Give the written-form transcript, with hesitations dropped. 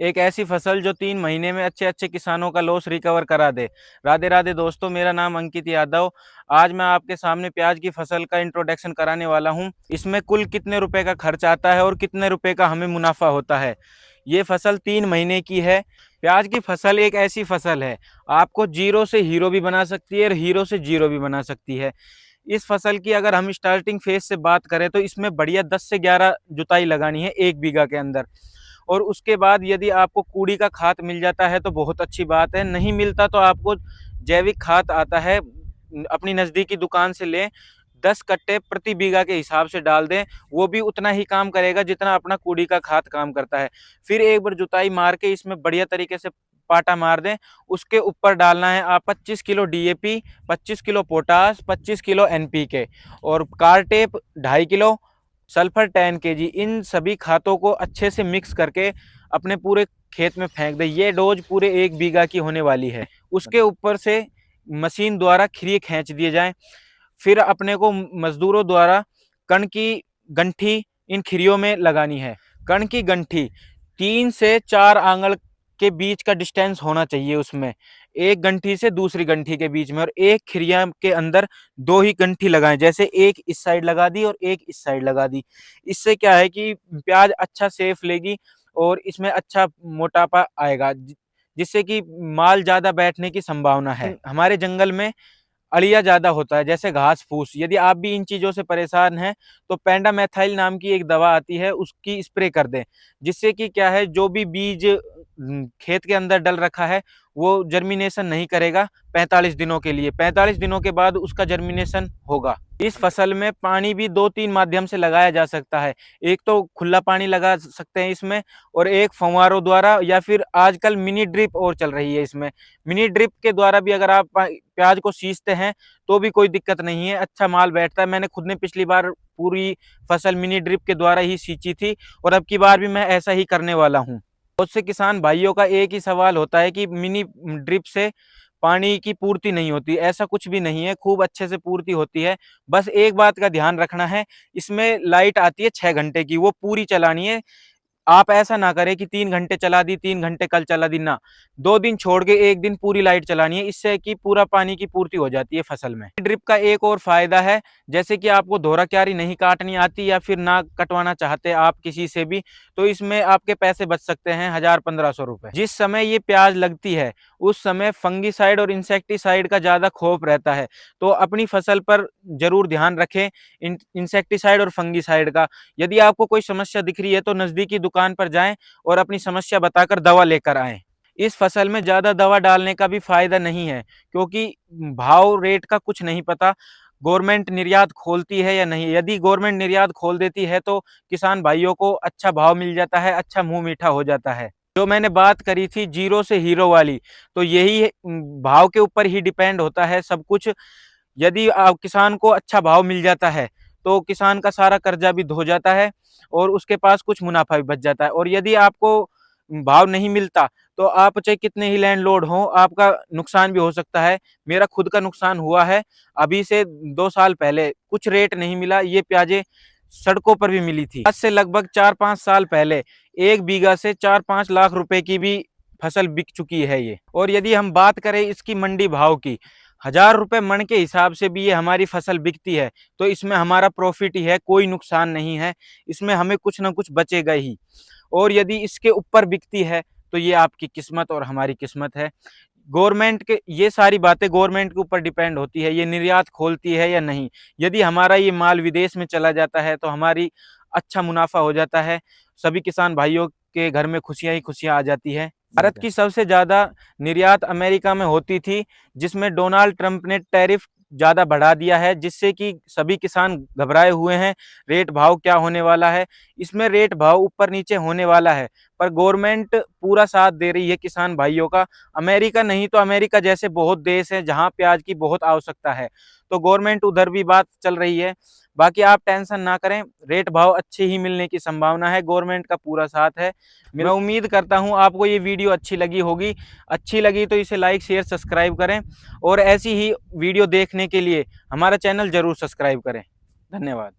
एक ऐसी फसल जो 3 महीने में अच्छे-अच्छे किसानों का लॉस रिकवर करा दे। राधे-राधे दोस्तों, मेरा नाम अंकित यादव। आज मैं आपके सामने प्याज की फसल का इंट्रोडक्शन कराने वाला हूँ। इसमें कुल कितने रुपए का खर्च आता है और कितने रुपए का हमें मुनाफा होता है। ये फसल 3 महीने की है। प्याज की फसल एक ऐसी फसल है, आपको जीरो से हीरो भी बना सकती है और हीरो से जीरो भी बना सकती है। इस फसल की अगर हम स्टार्टिंग फेज से बात करें तो इसमें बढ़िया 10 से 11 जुताई लगानी है 1 बीघा के अंदर। और उसके बाद यदि आपको कूड़ी का खाद मिल जाता है तो बहुत अच्छी बात है, नहीं मिलता तो आपको जैविक खाद आता है, अपनी नज़दीकी दुकान से लें। 10 कट्टे प्रति बीघा के हिसाब से डाल दें, वो भी उतना ही काम करेगा जितना अपना कूड़ी का खाद काम करता है। फिर एक बार जुताई मार के इसमें बढ़िया तरीके से पाटा मार दें। उसके ऊपर डालना है आप 25 kilo DAP, 25 kilo potash, 25 kilo NPK और कारटेप 2.5 किलो, सल्फर 10 केजी। इन सभी खादों को अच्छे से मिक्स करके अपने पूरे खेत में फेंक दें। ये डोज पूरे 1 बीघा की होने वाली है। उसके ऊपर से मशीन द्वारा खिरी खींच दिए जाएं। फिर अपने को मजदूरों द्वारा कण की गंठी इन खिरियों में लगानी है। कण की गंठी 3 से 4 आंगल के बीच का डिस्टेंस होना चाहिए उसमें, एक गंठी से दूसरी गंठी के बीच में। और एक खिरिया के अंदर 2 ही गंठी लगाएं, जैसे एक इस साइड लगा दी और एक इस साइड लगा दी। इससे क्या है कि प्याज अच्छा सेफ लेगी और इसमें अच्छा मोटापा आएगा, जिससे कि माल ज्यादा बैठने की संभावना है। हमारे जंगल में अड़िया ज्यादा होता है, जैसे घास फूस। यदि आप भी इन चीजों से परेशान हैं तो पेंडामेथाइल नाम की एक दवा आती है, उसकी स्प्रे कर दें। जिससे कि क्या है, जो भी बीज खेत के अंदर डल रखा है वो जर्मिनेशन नहीं करेगा 45 दिनों के लिए। 45 दिनों के बाद उसका जर्मिनेशन होगा। इस फसल में पानी भी 2-3 माध्यम से लगाया जा सकता है। एक तो खुला पानी लगा सकते हैं इसमें, और एक फव्वारों द्वारा, या फिर आजकल मिनी ड्रिप और चल रही है इसमें। मिनी ड्रिप के द्वारा भी अगर आप प्याज को सींचते हैं तो भी कोई दिक्कत नहीं है, अच्छा माल बैठता है। मैंने खुद ने पिछली बार पूरी फसल मिनी ड्रिप के द्वारा ही सींची थी और अब की बार भी मैं ऐसा ही करने वाला हूँ। बहुत से किसान भाइयों का एक ही सवाल होता है कि मिनी ड्रिप से पानी की पूर्ति नहीं होती। ऐसा कुछ भी नहीं है, खूब अच्छे से पूर्ति होती है। बस एक बात का ध्यान रखना है, इसमें लाइट आती है 6 घंटे की, वो पूरी चलानी है। आप ऐसा ना करें कि 3 घंटे चला दी, 3 घंटे कल चला दी, ना। 2 दिन छोड़ के 1 दिन पूरी लाइट चलानी है, इससे कि पूरा पानी की पूर्ति हो जाती है फसल में। ड्रिप का एक और फायदा है, जैसे कि आपको धोरा क्यारी नहीं काटनी आती या फिर ना कटवाना चाहते आप किसी से भी, तो इसमें आपके पैसे बच सकते हैं 1000-1500 रुपए। जिस समय ये प्याज लगती है उस समय फंगीसाइड और इंसेक्टिसाइड का ज्यादा खौफ रहता है, तो अपनी फसल पर जरूर ध्यान रखें इंसेक्टिसाइड और फंगीसाइड का। यदि आपको कोई समस्या दिख रही है तो नजदीकी दुकान पर जाएं और अपनी समस्या बताकर दवा लेकर आएं। इस फसल में ज्यादा दवा डालने का भी फायदा नहीं है, क्योंकि भाव रेट का कुछ नहीं पता, गवर्नमेंट निर्यात खोलती है या नहीं। यदि गवर्नमेंट निर्यात खोल देती है तो किसान भाइयों को अच्छा भाव मिल जाता है, अच्छा मुंह मीठा हो जाता है। जो मैंने बात करी थी जीरो से हीरो वाली, तो यही भाव के ऊपर ही डिपेंड होता है सब कुछ। यदि किसान को अच्छा भाव मिल जाता है तो किसान का सारा कर्जा भी धो जाता है और उसके पास कुछ मुनाफा भी बच जाता है। और यदि आपको भाव नहीं मिलता तो आप चाहे कितने ही लैंडलॉर्ड हो, आपका नुकसान भी हो सकता है। मेरा खुद का नुकसान हुआ है। अभी से 2 साल पहले कुछ रेट नहीं मिला, ये प्याजें सड़कों पर भी मिली थी। आज से लगभग 4-5 साल पहले 1 बीघा से 4-5 लाख रुपए की भी फसल बिक चुकी है ये। और यदि हम बात करें इसकी मंडी भाव की, 1000 रुपए मन के हिसाब से भी ये हमारी फसल बिकती है, तो इसमें हमारा प्रॉफिट ही है, कोई नुकसान नहीं है। इसमें हमें कुछ ना कुछ बचेगा ही। और यदि इसके ऊपर बिकती है तो ये आपकी किस्मत और हमारी किस्मत है। गवर्नमेंट के ये सारी बातें गवर्नमेंट के ऊपर डिपेंड होती है, ये निर्यात खोलती है या नहीं। यदि हमारा ये माल विदेश में चला जाता है तो हमारी अच्छा मुनाफा हो जाता है, सभी किसान भाइयों के घर में खुशियां ही खुशियां आ जाती है। भारत की सबसे ज्यादा निर्यात अमेरिका में होती थी, जिसमें डोनाल्ड ट्रंप ने टैरिफ ज्यादा बढ़ा दिया है, जिससे कि सभी किसान घबराए हुए हैं रेट भाव क्या होने वाला है। इसमें रेट भाव ऊपर नीचे होने वाला है, पर गवर्नमेंट पूरा साथ दे रही है किसान भाइयों का। अमेरिका नहीं तो अमेरिका जैसे बहुत देश हैं जहां प्याज की बहुत आवश्यकता है, तो गवर्नमेंट उधर भी बात चल रही है। बाकी आप टेंशन ना करें, रेट भाव अच्छे ही मिलने की संभावना है, गवर्नमेंट का पूरा साथ है। मैं उम्मीद करता हूं आपको ये वीडियो अच्छी लगी होगी। अच्छी लगी तो इसे लाइक शेयर सब्सक्राइब करें, और ऐसी ही वीडियो देखने के लिए हमारा चैनल जरूर सब्सक्राइब करें। धन्यवाद।